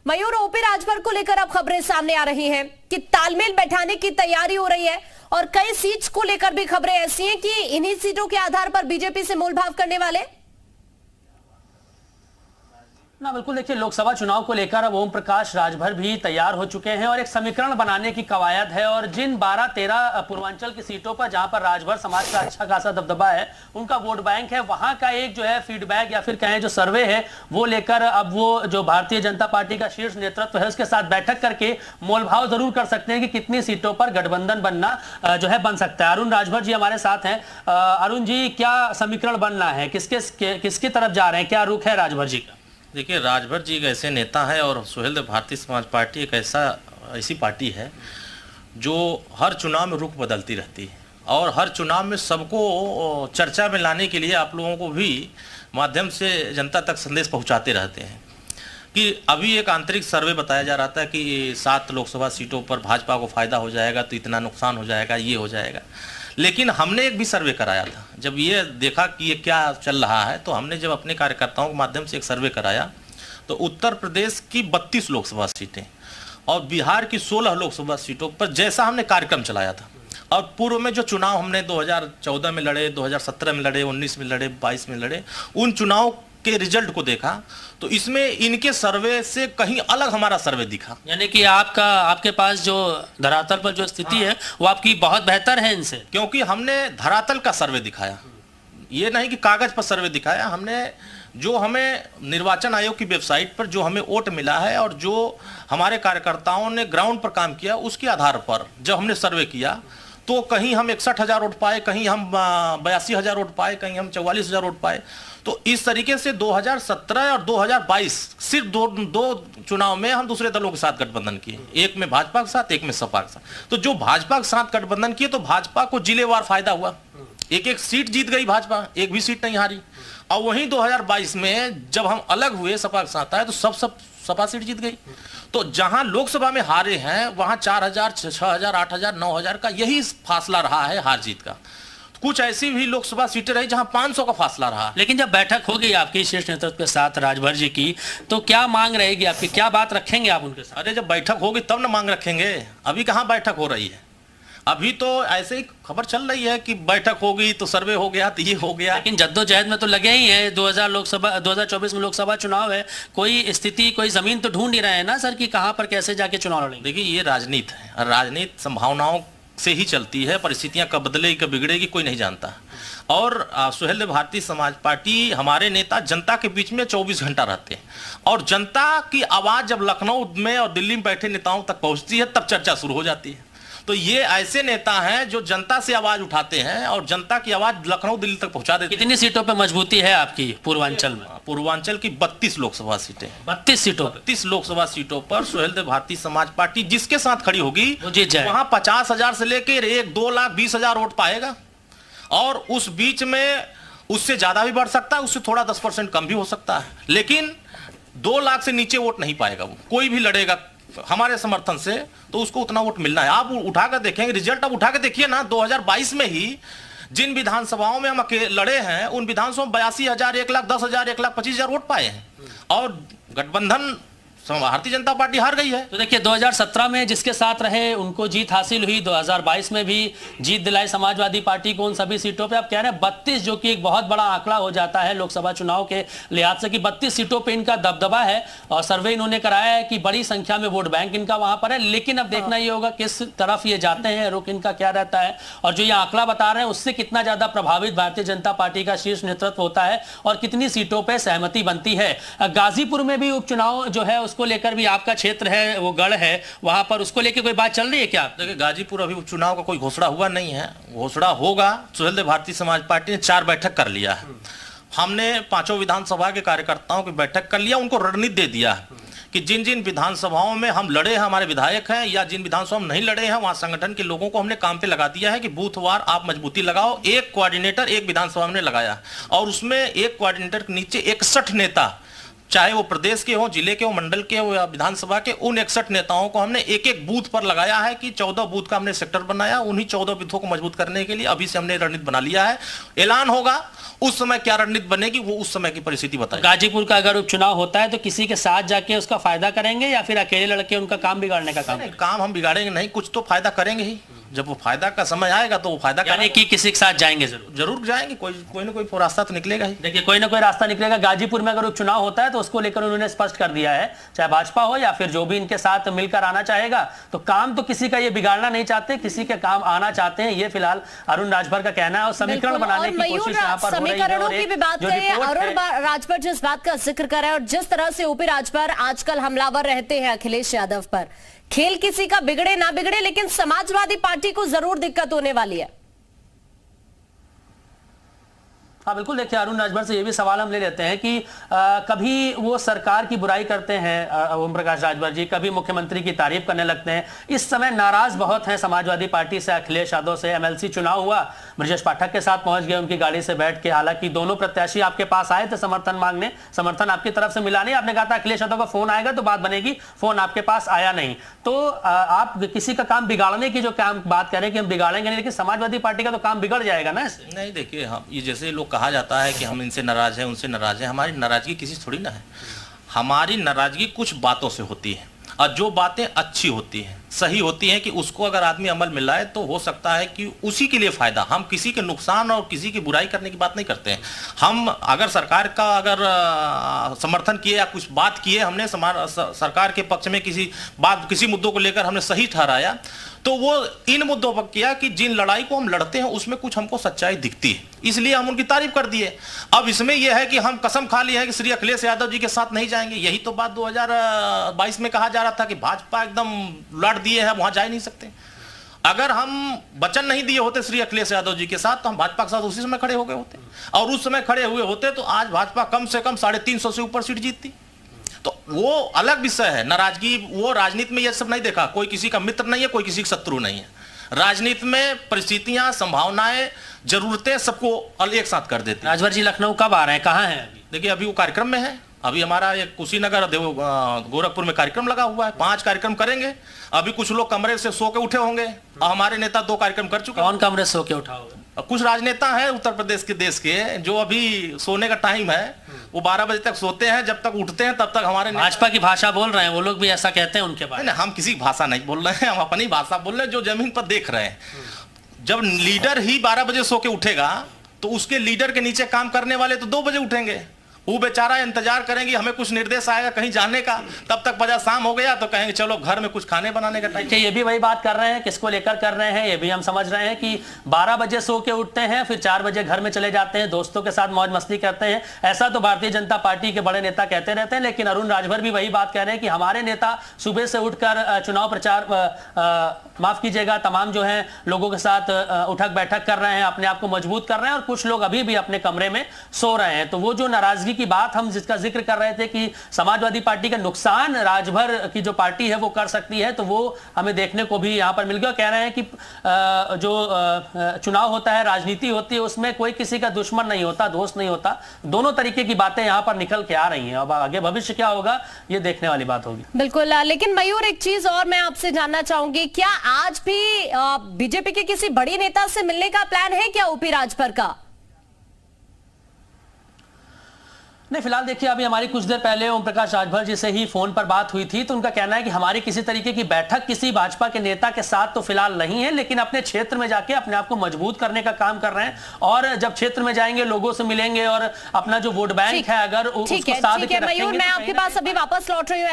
मयूर, OP Rajbhar को लेकर अब खबरें सामने आ रही हैं कि तालमेल बैठाने की तैयारी हो रही है और कई सीट्स को लेकर भी खबरें ऐसी हैं कि इन्हीं सीटों के आधार पर बीजेपी से मोलभाव करने वाले। ना बिल्कुल, देखिए लोकसभा चुनाव को लेकर अब ओम प्रकाश राजभर भी तैयार हो चुके हैं और एक समीकरण बनाने की कवायद है और जिन 12-13 पूर्वांचल की सीटों पर जहां पर राजभर समाज का अच्छा खासा दबदबा है, उनका वोट बैंक है, वहां का एक जो है फीडबैक या फिर कहें जो सर्वे है वो लेकर अब वो जो भारतीय जनता पार्टी का शीर्ष नेतृत्व है उसके साथ बैठक करके मोलभाव जरूर कर सकते हैं कि कितनी सीटों पर गठबंधन बनना जो है बन सकता है। अरुण राजभर जी हमारे साथ हैं। अरुण जी, क्या समीकरण बनना है, किसकी तरफ जा रहे हैं, क्या रुख है राजभर जी का? देखिए, राजभर जी एक ऐसे नेता है और सुहेलदेव भारतीय समाज पार्टी एक ऐसी पार्टी है जो हर चुनाव में रुख बदलती रहती है और हर चुनाव में सबको चर्चा में लाने के लिए आप लोगों को भी माध्यम से जनता तक संदेश पहुंचाते रहते हैं कि अभी एक आंतरिक सर्वे बताया जा रहा था कि 7 लोकसभा सीटों पर भाजपा को फायदा हो जाएगा तो इतना नुकसान हो जाएगा, ये हो जाएगा। लेकिन हमने एक भी सर्वे कराया था, जब ये देखा कि ये क्या चल रहा है तो हमने जब अपने कार्यकर्ताओं के माध्यम से एक सर्वे कराया तो उत्तर प्रदेश की 32 लोकसभा सीटें और बिहार की 16 लोकसभा सीटों पर जैसा हमने कार्यक्रम चलाया था और पूर्व में जो चुनाव हमने 2014 में लड़े, 2017 में लड़े, 19 में लड़े, 22 में लड़े, उन चुनाव के रिजल्ट को देखा तो इसमें इनके सर्वे से कहीं अलग हमारा सर्वे दिखा। यानी कि आपके पास जो धरातल पर जो स्थिति है वो आपकी बहुत बेहतर है इनसे, क्योंकि हमने धरातल का सर्वे दिखाया, ये नहीं कि कागज पर सर्वे दिखाया। हमने जो हमें निर्वाचन आयोग की वेबसाइट पर जो हमें वोट मिला है और जो हमारे कार्यकर्ताओं ने ग्राउंड पर काम किया उसके आधार पर जब हमने सर्वे किया तो कहीं हम 61,000 वोट पाए, कहीं हम 82,000 वोट पाए, कहीं हम 44,000 वोट पाए। तो इस तरीके से 2017 और 2022 सिर्फ दो चुनाव में हम दूसरे दलों के साथ गठबंधन किए, एक में भाजपा के साथ, एक में सपा के साथ। तो जो भाजपा के साथ गठबंधन किए तो भाजपा को जिलेवार फायदा हुआ, एक सीट जीत गई भाजपा, एक भी सीट नहीं हारी। और वहीं 2022 में जब हम अलग हुए सपा के साथ आए तो सब सपा सीट जीत गई। तो जहां लोकसभा में हारे हैं वहां 4,000, 6,000, 8,000, 9,000 का यही फासला रहा है हार जीत का। कुछ ऐसी भी लोकसभा सीटें रही जहां 500 का फासला रहा। लेकिन जब बैठक होगी आपकी शीर्ष नेतृत्व के साथ राजभर जी की तो क्या मांग रहेगी आपकी, क्या बात रखेंगे आप उनके साथ? अरे जब बैठक होगी तब ना मांग रखेंगे, अभी कहां बैठक हो रही है। अभी तो ऐसे ही खबर चल रही है कि बैठक होगी तो सर्वे हो गया तो ये हो गया। लेकिन जद्दोजहद में तो लगे ही हैं, 2024 में लोकसभा चुनाव है, कोई स्थिति कोई जमीन तो ढूंढ ही रहे हैं ना सर कि कहां पर कैसे जाके चुनाव लड़ेंगे। देखिए, ये राजनीति है, राजनीति संभावनाओं से ही चलती है, परिस्थितियां कब बदलेगी कब बिगड़ेगी कोई नहीं जानता। और सुहेलदेव भारतीय समाज पार्टी, हमारे नेता जनता के बीच में 24 घंटा रहते हैं और जनता की आवाज जब लखनऊ में और दिल्ली में बैठे नेताओं तक पहुंचती है तब चर्चा शुरू हो जाती है। तो ये ऐसे नेता हैं जो जनता से आवाज उठाते हैं और जनता की आवाज लखनऊ दिल्ली तक पहुंचा देते हैं। कितनी सीटों पे मजबूती है आपकी पूर्वांचल में? पूर्वांचल की 32 लोकसभा सीटें, 32 सीटों, 32 लोकसभा सीटों पर सुहेलदेव भारतीय समाज पार्टी जिसके साथ खड़ी होगी वो जीत जाए। वहां 50,000 से लेकर 1,02,20,000 वोट पाएगा और उस बीच में उससे ज्यादा भी बढ़ सकता है, उससे थोड़ा 10% कम भी हो सकता है, लेकिन 2 लाख से नीचे वोट नहीं पाएगा। वो कोई भी लड़ेगा हमारे समर्थन से तो उसको उतना वोट मिलना है। आप उठाकर देखेंगे रिजल्ट, अब उठा के देखिए ना, 2022 में ही जिन विधानसभाओं में हम लड़े हैं उन विधानसभाओं में 82,000, 1,10,000, 1,25,000 वोट पाए हैं और गठबंधन भारतीय जनता पार्टी हार गई है। तो देखिए 2017 में जिसके साथ रहे उनको जीत हासिल हुई, 2022 में भी जीत दिलाई समाजवादी पार्टी को उन सभी सीटों पे। आप कह रहे हैं 32, जो कि एक बहुत बड़ा आंकड़ा हो जाता है लोकसभा चुनाव के लिहाज से कि 32 सीटों पे इनका दबदबा है और सर्वे इन्होंने कराया है कि बड़ी संख्या में वोट बैंक इनका वहां पर है। लेकिन अब देखना ये होगा किस तरफ ये जाते हैं, रुख इनका क्या रहता है और जो ये आंकड़ा बता रहे हैं उससे कितना ज्यादा प्रभावित भारतीय जनता पार्टी का शीर्ष नेतृत्व होता है और कितनी सीटों पर सहमति बनती है। गाजीपुर में भी उपचुनाव जो है उसको लेकर भी आपका क्षेत्र है, वो गढ़ है, वहां पर उसको लेकर कोई बात चल रही है क्या? देखिए, गाजीपुर अभी उपचुनाव का कोई घोषणा हुआ नहीं है, घोषणा होगा। सुहेलदेव भारतीय समाज पार्टी ने 4 बैठक कर लिया है। हमने 5 विधानसभा के कार्यकर्ताओं की बैठक कर लिया, उनको रणनीति दे दिया कि जिन जिन विधानसभाओं में हम लड़े हैं, हमारे विधायक हैं, या जिन विधानसभाओं में नहीं लड़े हैं वहां संगठन के लोगों को हमने काम पे लगा दिया है कि बूथवार आप मजबूती लगाओ। एक कोऑर्डिनेटर एक विधानसभा में लगाया और उसमें एक कोऑर्डिनेटर के नीचे 61 नेता चाहे वो प्रदेश के हो, जिले के हो, मंडल के हो या विधानसभा के, उन 61 नेताओं को हमने एक एक बूथ पर लगाया है कि 14 बूथ का हमने सेक्टर बनाया। उन्हीं 14 बूथों को मजबूत करने के लिए अभी से हमने रणनीति बना लिया है। ऐलान होगा उस समय क्या रणनीति बनेगी वो उस समय की परिस्थिति बताएगी। गाजीपुर का अगर उपचुनाव होता है तो किसी के साथ जाके उसका फायदा करेंगे या फिर अकेले लड़के उनका काम बिगाड़ने का काम? काम हम बिगाड़ेंगे नहीं, कुछ तो फायदा करेंगे ही। जब वो फायदा का समय आएगा तो वो फायदा यानी कि किसी के साथ जाएंगे, जरूर जाएंगे, कोई ना कोई रास्ता तो निकलेगा ही। देखिए कोई ना कोई रास्ता निकलेगा। गाजीपुर में अगर उपचुनाव होता है तो उसको लेकर उन्होंने स्पष्ट कर दिया है, चाहे भाजपा हो या फिर जो भी इनके साथ मिलकर आना चाहेगा, तो काम तो किसी का ये बिगाड़ना नहीं चाहते, किसी के काम आना चाहते हैं। ये फिलहाल अरुण राजभर का कहना है और समीकरण बनाने की कोशिश यहाँ पर हो रही है। अरुण राजभर जिस बात का जिक्र कर रहे हैं और जिस तरह से ओपी राजभर आजकल हमलावर रहते हैं अखिलेश यादव पर, खेल किसी का बिगड़े ना बिगड़े लेकिन समाजवादी पार्टी को जरूर दिक्कत होने वाली है। हाँ बिल्कुल, देखिए अरुण राजभर से ये भी सवाल हम ले लेते हैं कि कभी वो सरकार की बुराई करते हैं ओम प्रकाश राजभर जी, कभी मुख्यमंत्री की तारीफ करने लगते हैं। इस समय नाराज बहुत हैं समाजवादी पार्टी से, अखिलेश यादव से। एमएलसी चुनाव हुआ, ब्रजेश पाठक के साथ पहुंच गए उनकी गाड़ी से बैठ के। हालांकि दोनों प्रत्याशी आपके पास आए थे समर्थन मांगने, समर्थन आपकी तरफ से मिला नहीं। आपने कहा था अखिलेश यादव का फोन आएगा तो बात बनेगी, फोन आपके पास आया नहीं। तो आप किसी का काम बिगाड़ने की जो काम बात करें कि हम बिगाड़ेंगे नहीं, लेकिन समाजवादी पार्टी का तो काम बिगड़ जाएगा ना इससे। नहीं देखिए, हम ये जैसे लोग कहा जाता है कि हम इनसे नाराज हैं, उनसे नाराज हैं, हमारी नाराजगी किसी से थोड़ी ना है। हमारी नाराजगी कुछ बातों से होती है और जो बातें अच्छी होती हैं, सही होती हैं कि उसको अगर आदमी अमल में लाए तो हो सकता है कि उसी के लिए फायदा। हम किसी के नुकसान और किसी की बुराई करने की बात नहीं करते हैं। हम अगर सरकार का अगर समर्थन किए या कुछ बात किए, हमने सरकार के पक्ष में किसी मुद्दों को लेकर हमने सही ठहराया, तो वो इन मुद्दों पर किया कि जिन लड़ाई को हम लड़ते हैं उसमें कुछ हमको सच्चाई दिखती है, इसलिए हम उनकी तारीफ कर दिए। अब इसमें यह है कि हम कसम खा लिए हैं कि श्री अखिलेश यादव जी के साथ नहीं जाएंगे। यही तो बात 2022 में कहा जा रहा था कि भाजपा एकदम लड़ दिए हैं, वहां जा ही नहीं सकते। अगर हम वचन नहीं दिए होते श्री अखिलेश यादव जी के साथ तो हम भाजपा के साथ उसी समय खड़े हो गए होते, और उस समय खड़े हुए होते तो आज भाजपा कम से कम 350 से ऊपर सीट जीतती। तो वो अलग विषय है। नाराजगी, वो राजनीति में ये सब नहीं देखा, कोई किसी का मित्र नहीं है, कोई किसी का शत्रु नहीं है। राजनीति में परिस्थितियां, संभावनाएं, जरूरतें सबको एक साथ कर देती। राजभर जी लखनऊ कब आ रहे हैं, कहाँ हैं अभी? देखिए अभी वो कार्यक्रम में है। अभी हमारा ये कुशीनगर गोरखपुर में कार्यक्रम लगा हुआ है, 5 कार्यक्रम करेंगे। अभी कुछ लोग कमरे से सो के उठे होंगे, हमारे नेता 2 कार्यक्रम कर चुके हैं। कौन कमरे से सो के उठा होगा? कुछ राजनेता हैं उत्तर प्रदेश के, देश के, जो अभी सोने का टाइम है, वो 12 बजे तक सोते हैं, जब तक उठते हैं तब तक हमारे भाजपा की भाषा बोल रहे हैं वो लोग भी, ऐसा कहते हैं उनके बारे में। हम किसी की भाषा नहीं बोल रहे हैं, हम अपनी भाषा बोल रहे हैं जो जमीन पर देख रहे हैं। जब लीडर ही 12 बजे सो के उठेगा तो उसके लीडर के नीचे काम करने वाले तो 2 बजे उठेंगे। वो बेचारा इंतजार करेंगे हमें कुछ निर्देश आएगा कहीं जाने का, तब तक बजा शाम हो गया तो कहेंगे चलो घर में कुछ खाने बनाने का टाइम। ये भी वही बात कर रहे हैं, किसको लेकर कर रहे हैं ये भी हम समझ रहे हैं कि 12 बजे सो के उठते हैं, फिर 4 बजे घर में चले जाते हैं, दोस्तों के साथ मौज मस्ती करते हैं। ऐसा तो भारतीय जनता पार्टी के बड़े नेता कहते रहते हैं, लेकिन अरुण राजभर भी वही बात कह रहे हैं कि हमारे नेता सुबह से उठकर चुनाव प्रचार, माफ कीजिएगा, तमाम जो है लोगों के साथ उठक बैठक कर रहे हैं, अपने आप को मजबूत कर रहे हैं, और कुछ लोग अभी भी अपने कमरे में सो रहे हैं। तो वो जो नाराजगी की बात हम जिसका जिक्र कर रहे थे कि समाजवादी पार्टी का नुकसान राजभर की जो पार्टी है वो कर सकती है, तो वो हमें देखने को भी यहां पर मिल गया। कह रहे हैं कि जो चुनाव होता है, राजनीति होती है, उसमें कोई किसी का दुश्मन नहीं होता, दोस्त नहीं होता। दोनों तरीके की बातें यहां पर निकल के आ रही हैं। अब आगे भविष्य क्या होगा ये देखने वाली बात होगी। बिल्कुल, लेकिन मयूर एक चीज और मैं आपसे जानना चाहूंगी, क्या आज भी बीजेपी के किसी बड़ी नेता से मिलने का प्लान है क्या ओपी राजभर का? नहीं, फिलहाल देखिए अभी हमारी कुछ देर पहले ओम प्रकाश राजभर जी से ही फोन पर बात हुई थी, तो उनका कहना है कि हमारी किसी तरीके की बैठक किसी भाजपा के नेता के साथ तो फिलहाल नहीं है, लेकिन अपने क्षेत्र में जाके अपने आप को मजबूत करने का काम कर रहे हैं। और जब क्षेत्र में जाएंगे, लोगों से मिलेंगे और अपना जो वोट बैंक है अगर उसको साध के रखेंगे। मयूर, मैं आपके पास अभी वापस लौट रही हूँ।